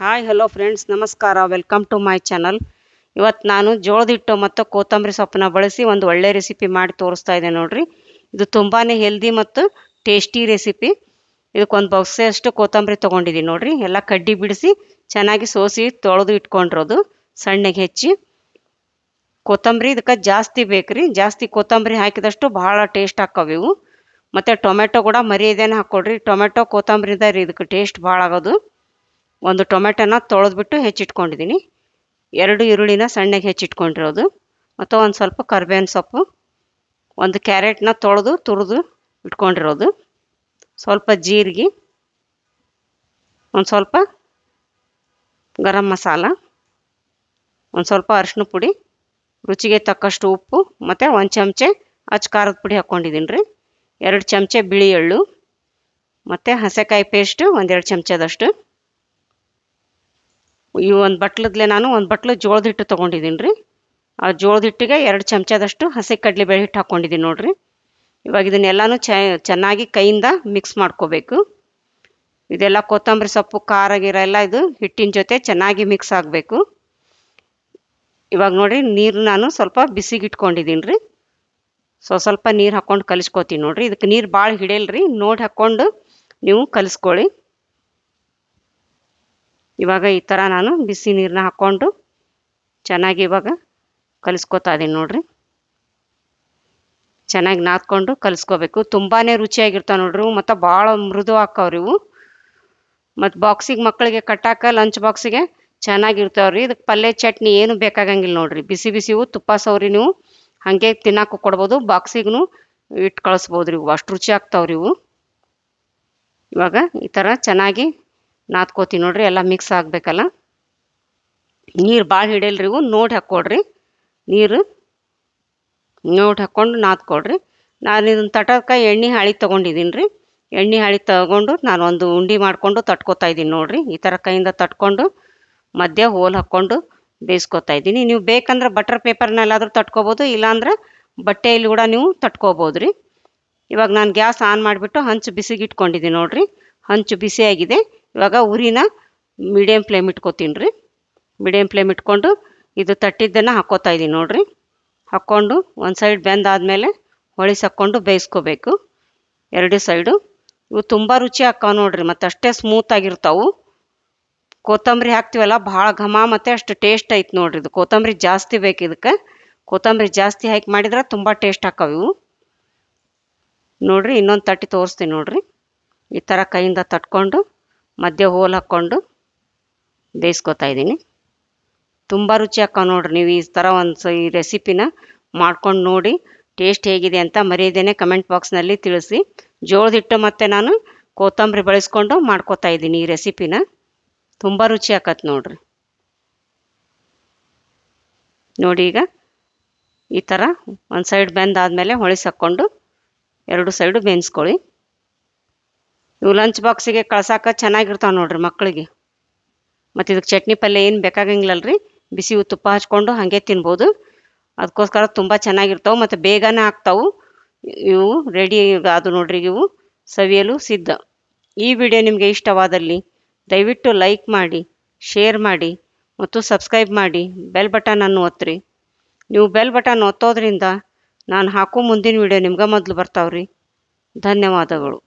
Hi hello friends, ನಮಸ್ಕಾರ. Welcome to my channel. ಇವತ್ತು ನಾನು ಜೋಳದ ಹಿಟ್ಟು ಮತ್ತು ಕೊತ್ತಂಬರಿ ಸೊಪ್ಪನ್ನ ಬಳಸಿ ಒಂದು ಒಳ್ಳೆ ರೆಸಿಪಿ ಮಾಡಿ ತೋರಿಸ್ತಾ ಇದ್ದೆ ನೋಡ್ರಿ. ಇದು ತುಂಬಾ ಹೆಲ್ದಿ ಮತ್ತು ಟೇಸ್ಟಿ ರೆಸಿಪಿ. ಇದಕ್ಕೊಂದು ಬೊಕ್ಸೆಯಷ್ಟು ಕೊತ್ತಂಬರಿ ತೊಗೊಂಡಿದ್ದೀನಿ ನೋಡ್ರಿ. ಎಲ್ಲ ಕಡ್ಡಿ ಬಿಡಿಸಿ ಚೆನ್ನಾಗಿ ಸೋಸಿ ತೊಳೆದು ಇಟ್ಕೊಂಡಿರೋದು, ಸಣ್ಣಗೆ ಹೆಚ್ಚಿ. ಕೊತ್ತಂಬರಿ ಇದಕ್ಕೆ ಜಾಸ್ತಿ ಬೇಕ್ರಿ. ಜಾಸ್ತಿ ಕೊತ್ತಂಬರಿ ಹಾಕಿದಷ್ಟು ಭಾಳ ಟೇಸ್ಟ್ ಹಾಕವು ಇವು. ಮತ್ತು ಟೊಮೆಟೊ ಕೂಡ ಮರಿಯದೇನೆ ಹಾಕ್ಕೊಡ್ರಿ. ಟೊಮೆಟೊ ಕೊತ್ತಂಬರಿದ ರೀ ಇದಕ್ಕೆ ಟೇಸ್ಟ್ ಭಾಳ ಆಗೋದು. ಒಂದು ಟೊಮೆಟೊನ ತೊಳೆದ್ಬಿಟ್ಟು ಹೆಚ್ಚಿಟ್ಕೊಂಡಿದ್ದೀನಿ. 2 ಈರುಳ್ಳಿನ ಸಣ್ಣಗೆ ಹೆಚ್ಚಿಟ್ಕೊಂಡಿರೋದು, ಮತ್ತು ಒಂದು ಸ್ವಲ್ಪ ಕರಿಬೇವಿನ ಸೊಪ್ಪು, ಒಂದು ಕ್ಯಾರೆಟ್ನ ತೊಳೆದು ತುರಿದು ಇಟ್ಕೊಂಡಿರೋದು, ಸ್ವಲ್ಪ ಜೀರಿಗೆ, ಒಂದು ಸ್ವಲ್ಪ ಗರಂ ಮಸಾಲ, ಒಂದು ಸ್ವಲ್ಪ ಅರಿಶಿನ ಪುಡಿ, ರುಚಿಗೆ ತಕ್ಕಷ್ಟು ಉಪ್ಪು, ಮತ್ತು 1 ಚಮಚೆ ಅಚ್ಚ ಖಾರದ ಪುಡಿ ಹಾಕ್ಕೊಂಡಿದ್ದೀನಿ ರೀ. 2 ಚಮಚೆ ಬಿಳಿ ಎಳ್ಳು, ಮತ್ತು ಹಸೆಕಾಯಿ ಪೇಸ್ಟು 1-2 ಚಮಚದಷ್ಟು. ಇವು ಒಂದು ಬಟ್ಲದ್ಲೆ ನಾನು ಒಂದು ಬಟ್ಲು ಜೋಳದ ಹಿಟ್ಟು ತೊಗೊಂಡಿದ್ದೀನಿ ರೀ. ಆ ಜೋಳದ ಹಿಟ್ಟಿಗೆ 2 ಚಮಚದಷ್ಟು ಹಸಿ ಕಡಲೆಬೇಳೆ ಹಿಟ್ಟು ಹಾಕ್ಕೊಂಡಿದ್ದೀನಿ ನೋಡಿರಿ. ಇವಾಗ ಇದನ್ನೆಲ್ಲನೂ ಚೆನ್ನಾಗಿ ಕೈಯಿಂದ ಮಿಕ್ಸ್ ಮಾಡ್ಕೋಬೇಕು. ಇದೆಲ್ಲ ಕೊತ್ತಂಬರಿ ಸೊಪ್ಪು, ಖಾರ ಗೀರ ಎಲ್ಲ ಇದು ಹಿಟ್ಟಿನ ಜೊತೆ ಚೆನ್ನಾಗಿ ಮಿಕ್ಸ್ ಆಗಬೇಕು. ಇವಾಗ ನೋಡಿ, ನೀರು ನಾನು ಸ್ವಲ್ಪ ಬಿಸಿಗೆ ಇಟ್ಕೊಂಡಿದ್ದೀನಿ ರೀ. ಸ್ವಲ್ಪ ನೀರು ಹಾಕ್ಕೊಂಡು ಕಲಿಸ್ಕೊತೀನಿ ನೋಡಿರಿ. ಇದಕ್ಕೆ ನೀರು ಭಾಳ ಹಿಡಿಯಲ್ರಿ, ನೋಡಿ ಹಾಕ್ಕೊಂಡು ನೀವು ಕಲಿಸ್ಕೊಳ್ಳಿ. ಇವಾಗ ಈ ಥರ ನಾನು ಬಿಸಿ ನೀರನ್ನ ಹಾಕ್ಕೊಂಡು ಚೆನ್ನಾಗಿ ಇವಾಗ ಕಲಿಸ್ಕೊತಾ ಇದ್ದೀನಿ ನೋಡಿರಿ. ಚೆನ್ನಾಗಿ ನಾದ್ಕೊಂಡು ಕಲಿಸ್ಕೋಬೇಕು. ತುಂಬಾ ರುಚಿಯಾಗಿರ್ತಾವೆ ನೋಡ್ರಿ, ಮತ್ತು ಭಾಳ ಮೃದು ಹಾಕವ್ರಿ ಇವು. ಮತ್ತು ಬಾಕ್ಸಿಗೆ ಮಕ್ಕಳಿಗೆ ಕಟ್ಟಾಕ ಲಂಚ್ ಬಾಕ್ಸಿಗೆ ಚೆನ್ನಾಗಿರ್ತಾವ್ರಿ. ಇದಕ್ಕೆ ಪಲ್ಯ ಚಟ್ನಿ ಏನು ಬೇಕಾಗಂಗಿಲ್ಲ ನೋಡ್ರಿ. ಬಿಸಿ ಬಿಸಿವು ತುಪ್ಪ ಸೌರಿ ನೀವು ಹಾಗೆ ತಿನ್ನೋಕೆ ಕೊಡ್ಬೋದು, ಬಾಕ್ಸಿಗೂ ಇಟ್ಟು ಕಳಿಸ್ಬೋದು ರೀ. ಇವು ಅಷ್ಟು ರುಚಿ ಆಗ್ತಾವ್ರಿ ಇವು. ಇವಾಗ ಈ ಥರ ಚೆನ್ನಾಗಿ ನಾದ್ಕೋತೀನಿ ನೋಡ್ರಿ. ಎಲ್ಲ ಮಿಕ್ಸ್ ಆಗಬೇಕಲ್ಲ. ನೀರು ಭಾಳ ಹಿಡಿಯಲ್ರಿ ಇವು, ನೋಡಿ ಹಾಕ್ಕೊಡ್ರಿ. ನೀರು ನೋಡಿ ಹಾಕ್ಕೊಂಡು ನಾದ್ಕೊಡ್ರಿ. ನಾನು ಇದನ್ನು ತಟಕ್ಕೆ ಎಣ್ಣೆ ಹಾಳಿ ತೊಗೊಂಡಿದ್ದೀನಿ ರೀ. ಎಣ್ಣೆ ಹಾಳಿ ತೊಗೊಂಡು ನಾನು ಒಂದು ಉಂಡೆ ಮಾಡಿಕೊಂಡು ತಟ್ಕೊತಾ ಇದ್ದೀನಿ ನೋಡಿರಿ. ಈ ಥರ ಕೈಯಿಂದ ತಟ್ಕೊಂಡು ಮಧ್ಯ ಹೋಲ್ ಹಾಕ್ಕೊಂಡು ಬೇಯಿಸ್ಕೊತಾ ಇದ್ದೀನಿ. ನೀವು ಬೇಕಂದ್ರೆ ಬಟರ್ ಪೇಪರ್ನಲ್ಲಾದರೂ ತಟ್ಕೊಬೋದು, ಇಲ್ಲಾಂದ್ರೆ ಬಟ್ಟೆಯಲ್ಲಿ ಕೂಡ ನೀವು ತಟ್ಕೋಬೋದು ರೀ. ಇವಾಗ ನಾನು ಗ್ಯಾಸ್ ಆನ್ ಮಾಡಿಬಿಟ್ಟು ಹಂಚು ಬಿಸಿಗೆ ಇಟ್ಕೊಂಡಿದ್ದೀನಿ ನೋಡಿರಿ. ಹಂಚು ಬಿಸಿಯಾಗಿದೆ. ಇವಾಗ ಉರಿನ ಮೀಡಿಯಮ್ ಫ್ಲೇಮ್ ಇಟ್ಕೊತೀನಿ ರೀ. ಮೀಡಿಯಮ್ ಫ್ಲೇಮ್ ಇಟ್ಕೊಂಡು ಇದು ತಟ್ಟಿದ್ದನ್ನು ಹಾಕ್ಕೋತಾ ಇದ್ದೀನಿ ನೋಡಿರಿ. ಹಾಕ್ಕೊಂಡು ಒಂದು ಸೈಡ್ ಬೆಂದಾದಮೇಲೆ ಹೊಳಿಸಿ ಹಾಕ್ಕೊಂಡು ಬೇಯಿಸ್ಕೋಬೇಕು 2 ಸೈಡು. ಇವು ತುಂಬ ರುಚಿ ಹಾಕ್ಕಾವ ನೋಡಿರಿ, ಮತ್ತು ಅಷ್ಟೇ ಸ್ಮೂತಾಗಿರ್ತಾವೆ. ಕೊತ್ತಂಬರಿ ಹಾಕ್ತೀವಲ್ಲ, ಭಾಳ ಘಮ ಮತ್ತು ಅಷ್ಟು ಟೇಸ್ಟ್ ಐತೆ ನೋಡಿರಿ. ಇದು ಕೊತ್ತಂಬರಿ ಜಾಸ್ತಿ ಬೇಕು ಇದಕ್ಕೆ. ಕೊತ್ತಂಬರಿ ಜಾಸ್ತಿ ಹಾಕಿ ಮಾಡಿದ್ರೆ ತುಂಬ ಟೇಸ್ಟ್ ಹಾಕಾವು ಇವು ನೋಡಿರಿ. ಇನ್ನೊಂದು ತಟ್ಟಿ ತೋರಿಸ್ತೀನಿ ನೋಡಿರಿ. ಈ ಥರ ಕೈಯಿಂದ ತಟ್ಕೊಂಡು ಮಧ್ಯ ಹೋಲ್ ಹಾಕ್ಕೊಂಡು ಬೇಯಿಸ್ಕೊತಾ ಇದ್ದೀನಿ. ತುಂಬ ರುಚಿ ಹಾಕಾವ ನೋಡಿರಿ. ನೀವು ಈ ಥರ ಈ ರೆಸಿಪಿನ ಮಾಡ್ಕೊಂಡು ನೋಡಿ, ಟೇಸ್ಟ್ ಹೇಗಿದೆ ಅಂತ ಮರೆಯದೇನೆ ಕಮೆಂಟ್ ಬಾಕ್ಸ್ನಲ್ಲಿ ತಿಳಿಸಿ. ಜೋಳದ ಹಿಟ್ಟು ಮತ್ತು ನಾನು ಕೊತ್ತಂಬರಿ ಬಳಸ್ಕೊಂಡು ಮಾಡ್ಕೊತಾ ಇದ್ದೀನಿ ಈ ರೆಸಿಪಿನ. ತುಂಬ ರುಚಿ ಹಾಕತ್ತೆ ನೋಡಿರಿ. ನೋಡಿ, ಈಗ ಈ ಥರ ಒಂದು ಸೈಡ್ ಬೆಂದಾದಮೇಲೆ ಹೊಳಿಸಿ ಹಾಕ್ಕೊಂಡು 2 ಸೈಡು ಬೇಯಿಸ್ಕೊಳ್ಳಿ. ಇವು ಲಂಚ್ ಬಾಕ್ಸಿಗೆ ಕಳ್ಸೋಕೆ ಚೆನ್ನಾಗಿರ್ತಾವೆ ನೋಡಿರಿ ಮಕ್ಕಳಿಗೆ. ಮತ್ತು ಇದಕ್ಕೆ ಚಟ್ನಿ ಪಲ್ಯ ಏನು ಬೇಕಾಗಂಗಿಲ್ಲಲ್ರಿ. ಬಿಸಿ ತುಪ್ಪ ಹಚ್ಕೊಂಡು ಹಾಗೆ ತಿನ್ಬೋದು. ಅದಕ್ಕೋಸ್ಕರ ತುಂಬ ಚೆನ್ನಾಗಿರ್ತಾವೆ ಮತ್ತು ಬೇಗನೆ ಆಗ್ತಾವೆ. ಇವು ರೆಡಿ ಅದು ನೋಡ್ರಿ. ಇವು ಸವಿಯಲು ಸಿದ್ಧ. ಈ ವಿಡಿಯೋ ನಿಮಗೆ ಇಷ್ಟವಾದಲ್ಲಿ ದಯವಿಟ್ಟು ಲೈಕ್ ಮಾಡಿ, ಶೇರ್ ಮಾಡಿ ಮತ್ತು ಸಬ್ಸ್ಕ್ರೈಬ್ ಮಾಡಿ. ಬೆಲ್ ಬಟನನ್ನು ಒತ್ತಿರಿ. ನೀವು ಬೆಲ್ ಬಟನ್ ಒತ್ತೋದ್ರಿಂದ ನಾನು ಹಾಕೋ ಮುಂದಿನ ವಿಡಿಯೋ ನಿಮ್ಗೆ ಮೊದಲು ಬರ್ತಾವ್ರಿ. ಧನ್ಯವಾದಗಳು.